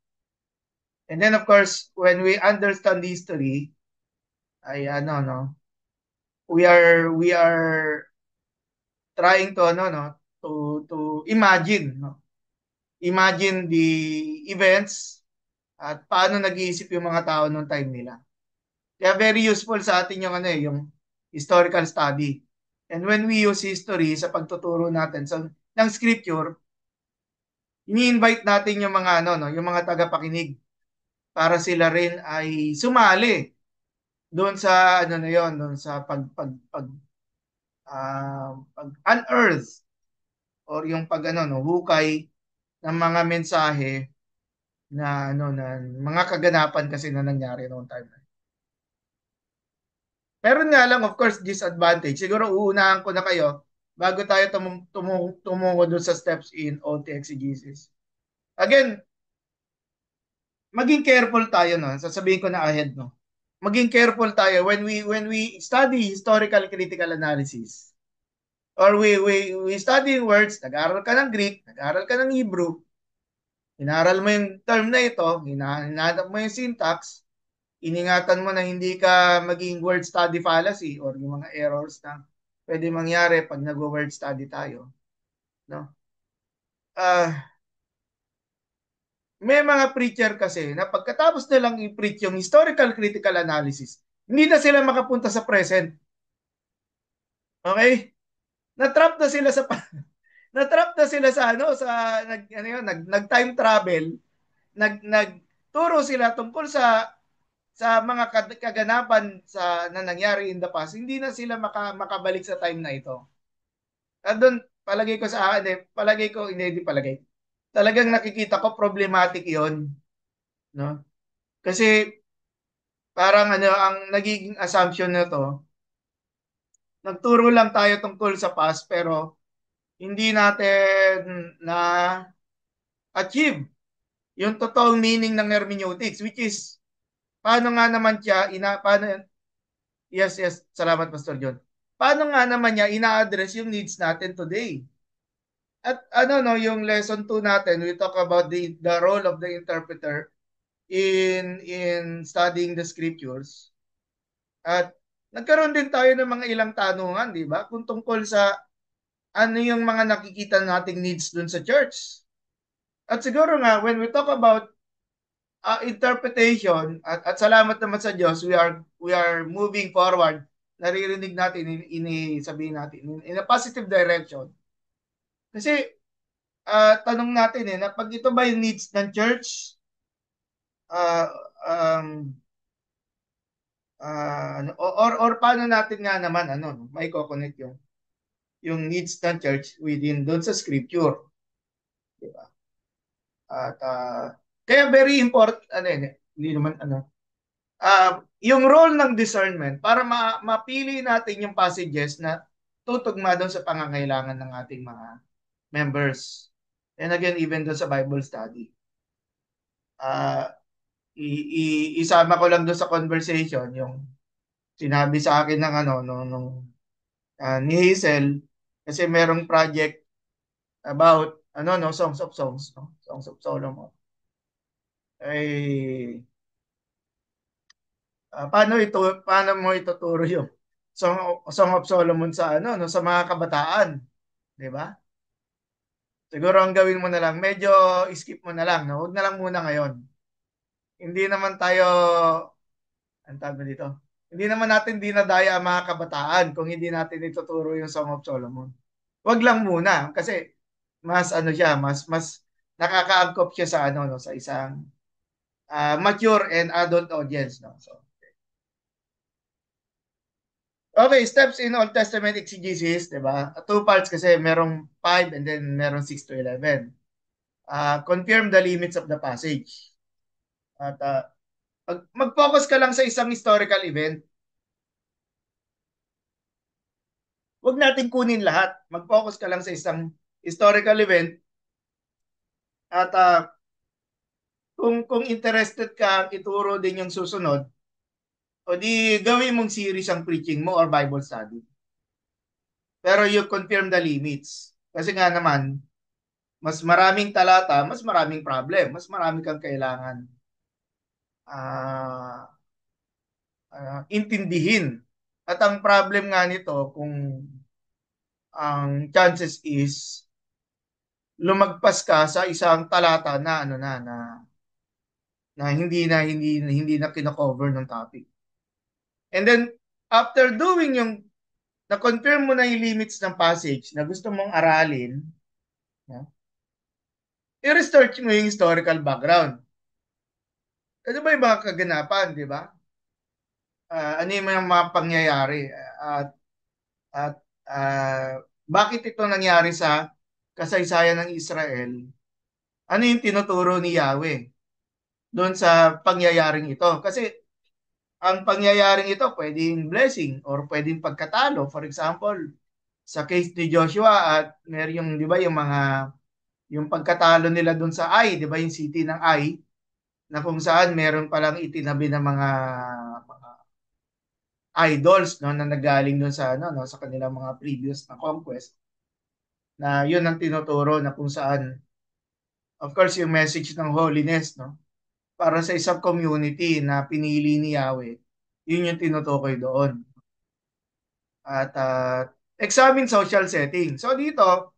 S1: And then of course, when we understand history, ay we are trying to to imagine, no? Imagine the events at paano nag-iisip yung mga tao noong time nila. Kaya very useful sa atin yung yung historical study. And when we use history sa pagtuturo natin ng scripture, ini-invite natin yung mga yung mga tagapakinig para sila rin ay sumali doon sa na yon, doon sa pag unearth or yung pag hukay ng mga mensahe na mga kaganapan kasi na nangyari noong time. Meron nga lang, of course, disadvantage. Siguro uunahan ko na kayo bago tayo tumungo doon sa steps in OT exegesis. Again, maging careful tayo, no? Sasabihin ko na ahead, no? Maging careful tayo when we study historical critical analysis or we study words, nag-aaral ka ng Greek, nag-aaral ka ng Hebrew, inaral mo yung term na ito, hinahanap mo yung syntax, iningatan mo na hindi ka maging word study fallacy or yung mga errors na pwede mangyari pag nag-word study tayo. No? May mga preacher kasi na pagkatapos nilang i-preach yung historical critical analysis, hindi na sila makapunta sa present. Okay? Na-trap na sila sa na-trap na sila sa ano sa nag time travel, nagturo sila tungkol sa mga kaganapan na nangyari in the past. Hindi na sila makabalik sa time na ito. At doon palagay ko sa akin palagay ko hindi palagay. Talagang nakikita ko problematic 'yon, no? Kasi parang ano ang nagiging assumption nito, nagturo lang tayo tungkol sa past pero hindi natin na achieve yung totoong meaning ng hermeneutics, which is paano nga naman siya paano yes, yes, salamat Pastor John. Paano nga naman niya ina-address yung needs natin today? At ano no, yung lesson 2 natin, we talk about the role of the interpreter in studying the scriptures. At nagkaroon din tayo ng mga ilang tanungan, di ba? Kung tungkol sa ano yung mga nakikita nating needs dun sa church. At siguro nga, when we talk about interpretation, at salamat naman sa Diyos, we are moving forward. Naririnig natin, sabihin natin, in a positive direction. Kasi, tanong natin na pag ito ba yung needs ng church, uh, um, or paano natin nga naman, may connect yung needs ng church within doon sa scripture. Diba? At, kaya very important, hindi naman, yung role ng discernment para mapili natin yung passages na tutugma doon sa pangangailangan ng ating mga members. And again, even doon sa Bible study. Uh, isama ko lang doon sa conversation yung sinabi sa akin ng nung ni Hazel kasi merong project about Songs of Songs, no? Songs of Solomon. Ay paano mo ituturo yung Song of Solomon sa no, sa mga kabataan, 'di ba? Siguro ang gawin mo na lang, medyo skip mo na lang, no? Huwag na lang muna ngayon. Hindi naman tayo ang tawag dito. Hindi naman natin dinadaya ang mga kabataan kung hindi natin ituturo yung Song of Solomon. Huwag lang muna kasi mas siya, mas nakakaangkop siya sa no, sa isang mature and adult audience, no. So, okay, steps in Old Testament exegesis, 'di ba? Two parts kasi merong 5 and then merong 6 to 11. Confirm the limits of the passage. At mag-focus ka lang sa isang historical event. Huwag natin kunin lahat. Mag-focus ka lang sa isang historical event at kung interested ka ituro din yung susunod, o di gawin mong series ang preaching mo or Bible study. Pero you confirm the limits. Kasi nga naman, mas maraming talata, mas maraming problem, mas marami kang kailangan intindihin. At ang problem nga nito, kung ang chances is lumagpas ka sa isang talata na na hindi na kino-cover ng topic. And then after doing yung na-confirm mo na yung limits ng passage na gusto mong aralin, no? I-research mo yung historical background. Ano ba yung mga kaganapan, di ba? Ano yung mga pangyayari? At bakit ito nangyari sa kasaysayan ng Israel? Ano yung tinuturo ni Yahweh doon sa pangyayaring ito? Kasi ang pangyayaring ito pwedeng blessing or pwedeng pagkatalo. For example, sa case ni Joshua at yung 'di ba yung pagkatalo nila doon sa Ai, 'di ba yung city ng Ai na kung saan meron palang itinabi ng mga idols no na nagaling doon sa no sa kanilang mga previous na conquest na yun ang tinuturo na kung saan of course yung message ng holiness no para sa isang community na pinili ni Yahweh, yun yung tinutukoy doon. At examine social setting. So dito,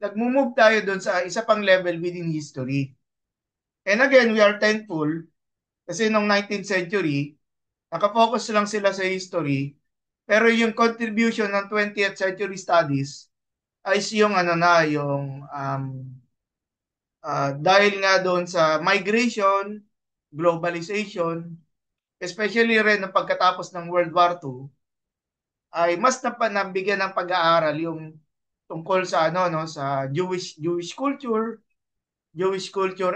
S1: nagmo-move tayo doon sa isa pang level within history. And again, we are thankful kasi noong 19th century, nakafocus lang sila sa history, pero yung contribution ng 20th century studies ay yung ano na, yung dahil nga doon sa migration, globalization, especially rin na pagkatapos ng World War II, ay mas napanabigyan ng pag-aaral yung tungkol sa ano no sa Jewish culture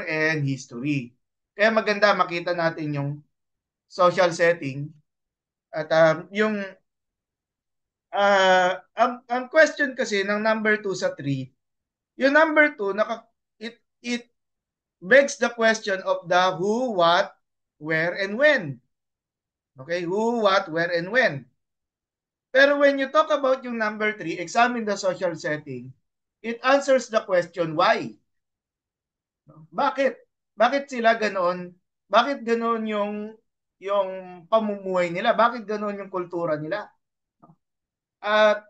S1: and history. Kaya maganda makita natin yung social setting at ang question kasi ng number 2 sa 3, yung number 2 it begs the question of the who, what, where and when. Okay, who, what, where and when. Pero when you talk about yung number 3, examine the social setting, it answers the question why. Bakit? Bakit sila ganoon? Bakit ganoon yung pamumuhay nila? Bakit ganoon yung kultura nila? At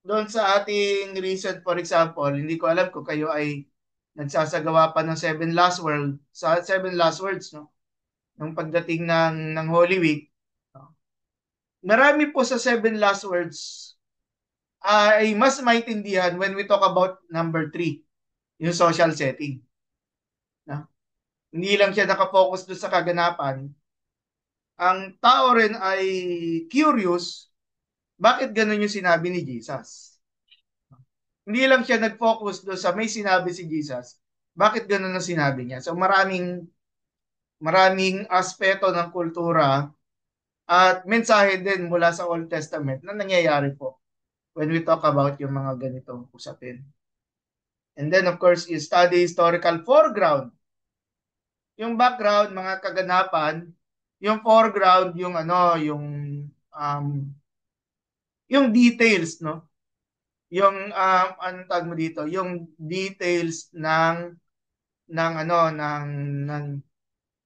S1: doon sa ating recent, for example, hindi ko alam kung kayo ay nagsasagawa pa ng Seven Last Words, no? Nung pagdating ng Holy Week, no? Marami po sa Seven Last Words ay mas maintindihan when we talk about number 3, yung social setting. No? Hindi lang siya nakafocus doon sa kaganapan. Ang tao rin ay curious, bakit ganun yung sinabi ni Jesus? Hindi lang siya nag-focus doon sa may sinabi si Jesus, bakit ganun ang sinabi niya? So maraming aspeto ng kultura at mensahe din mula sa Old Testament na nangyayari po when we talk about yung mga ganitong usapin. And then of course, you study historical foreground. Yung background, mga kaganapan, yung foreground, um yung details, no? Yung anong tawag mo dito? Yung details ng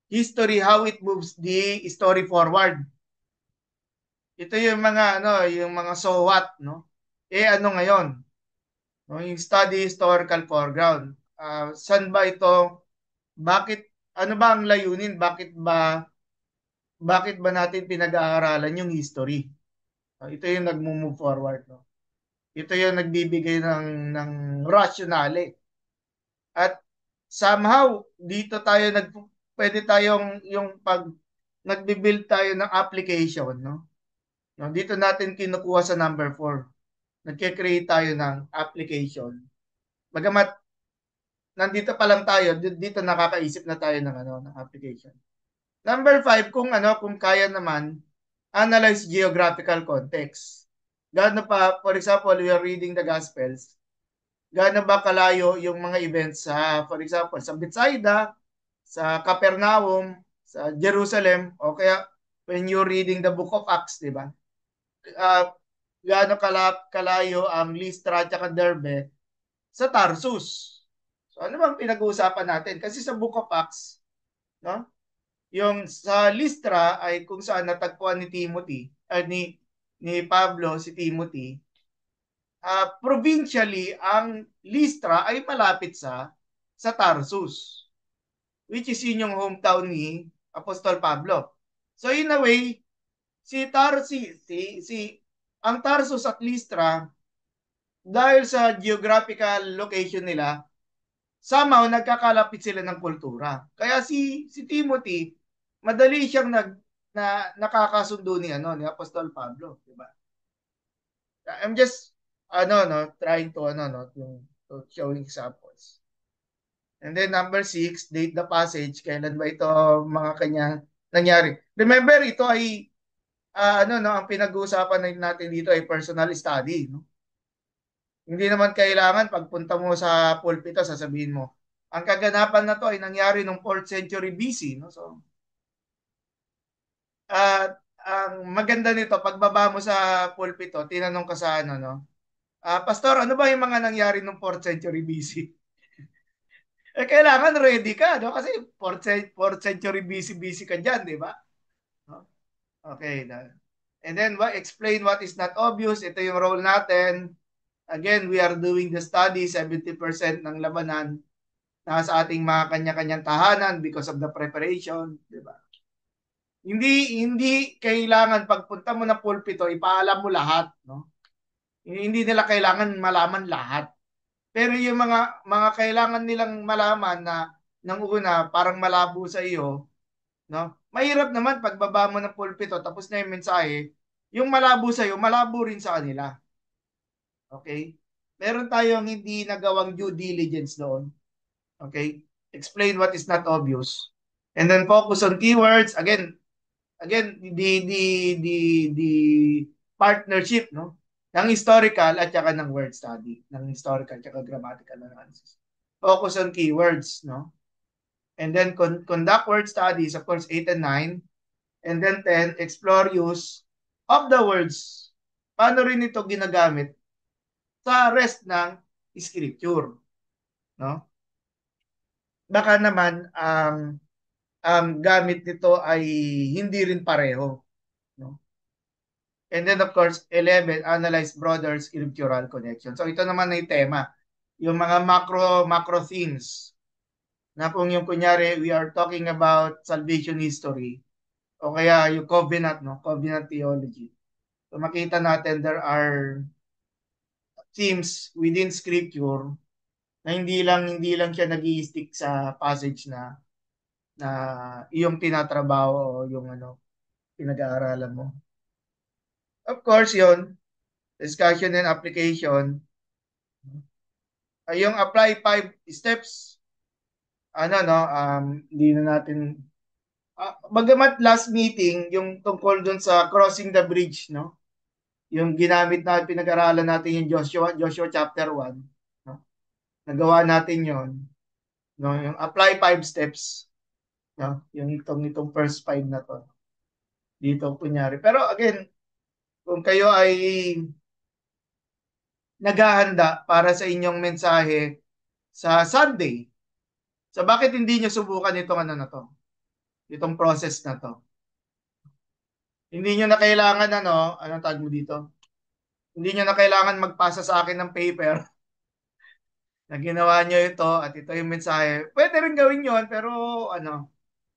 S1: history, how it moves the story forward. Ito yung yung mga so what, no? Ano ngayon? No, yung study historical foreground. Saan ba ito? Bakit ano ba ang layunin? Bakit ba natin pinag-aaralan yung history? Ito yung nagmo-move forward, no? Ito yung nagbibigay ng rationale. At somehow dito tayo pwede tayong yung pag nagbi-build tayo ng application, no? No, dito natin kinukuha sa number 4. Nagke-create tayo ng application. Bagamat nandito pa lang tayo, dito nakakaisip na tayo ng application. Number 5, kung kaya naman analyze geographical context. Gaano pa, for example, we are reading the Gospels, gaano ba kalayo yung mga events for example, sa Bethsaida, sa Capernaum, sa Jerusalem, o kaya when you're reading the book of Acts, di ba? Uh, gaano kalayo ang Lystra at Derbe sa Tarsus. So ano bang pinag-uusapan natin? Kasi sa book of Acts, no? Yung sa Lystra ay kung saan natagpuan ni Timothy, ni Pablo si Timothy. Provincially, ang Lystra ay malapit sa Tarsus, which is yun yung hometown ni Apostol Pablo. So in a way, ang Tarsus at Lystra, dahil sa geographical location nila, somehow nagkakalapit sila ng kultura. Kaya si Timothy, madali siyang nakakasundo ni Apostol Pablo, di ba? I'm just trying to showing examples. And then number 6, date the passage. Kailan ba ito mga kanya nangyari? Remember, ito ay ang pinag-uusapan natin dito ay personal study, no? Hindi naman kailangan pagpunta mo sa pulpito sasabihin mo, ang kaganapan na to ay nangyari noong 4th century BC, no? So, ang maganda nito, pagbaba mo sa pulpito, tinanong ka sa no? Pastor, ano ba yung mga nangyari noong 4th century BC? Kailangan ready ka, no? Kasi 4th century BC ka dyan, di ba? No? Okay. And then, explain what is not obvious. Ito yung role natin. Again, we are doing the study. 70% ng labanan nasa ating mga kanya-kanyang tahanan because of the preparation. Di ba? Hindi kailangan pagpunta mo na pulpito, ipaalam mo lahat. No? Hindi nila kailangan malaman lahat. Pero yung mga kailangan nilang malaman na nang una parang malabo sa iyo, no? Mahirap naman pagbaba mo ng pulpito tapos na yung mensahe, yung malabo sa iyo, malabo rin sa kanila. Okay? Meron tayong hindi nagawang due diligence doon. Okay? Explain what is not obvious. And then focus on keywords. Again, the partnership, no? Ng historical at saka ng word study, ng historical at saka grammatical analysis. Focus on keywords, no? And then conduct word studies, of course, 8 and 9. And then 10, explore use of the words. Paano rin ito ginagamit sa rest ng scripture, no? Baka naman ang gamit nito ay hindi rin pareho, no? And then of course, 11, analyze broader scriptural connection. So ito naman na yung tema, yung mga macro themes na kung yung kunyari we are talking about salvation history o kaya yung covenant, no, covenant theology. So makita natin there are themes within scripture na hindi lang siya nag-i-stick sa passage na iyong tinatrabaho o yung pinag-aaralan mo. Of course, yon discussion and application. Ay yung apply 5 steps, no, hindi na natin, bagamat last meeting, yung tungkol dun sa crossing the bridge, no, yung ginamit na pinag-aralan natin yung Joshua chapter 1, no, nagawa natin yon, no, yung apply 5 steps, no, yung itong first 5 na to, dito kunyari. Pero again, kung kayo ay naghahanda para sa inyong mensahe sa Sunday, so bakit hindi nyo subukan itong na to? Itong process na to. Hindi nyo na kailangan anong tawag mo dito? Hindi nyo na kailangan magpasa sa akin ng paper na ginawa nyo ito at ito yung mensahe. Pwede rin gawin yon pero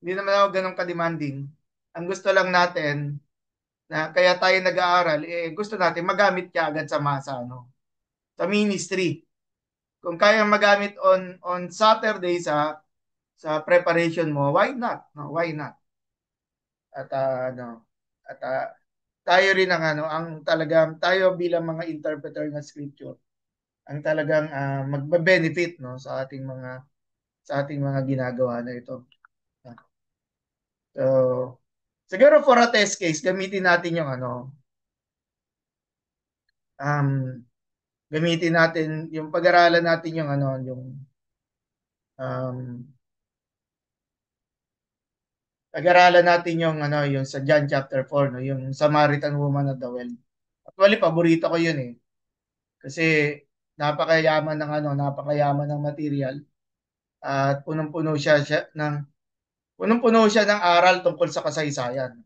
S1: hindi naman ako ganun ka-demanding. Ang gusto lang natin na kaya tayo nag-aaral, gusto natin magamit ka agad sa masa, sa ministry. Kung kaya magamit on Saturday sa preparation mo, why not? No, why not? At at tayo rin ang talagang tayo bilang mga interpreter ng scripture ang talagang magbe-benefit, no, sa ating mga ginagawa na ito. So siguro for a test case gamitin natin yung um gamitin natin yung pag-aralan natin yung um pag-aralan natin yung sa John chapter 4, no, yung Samaritan woman at the well. Actually paborito ko yun eh. Kasi napakayaman ng material at punong-puno siya ng aral tungkol sa kasaysayan.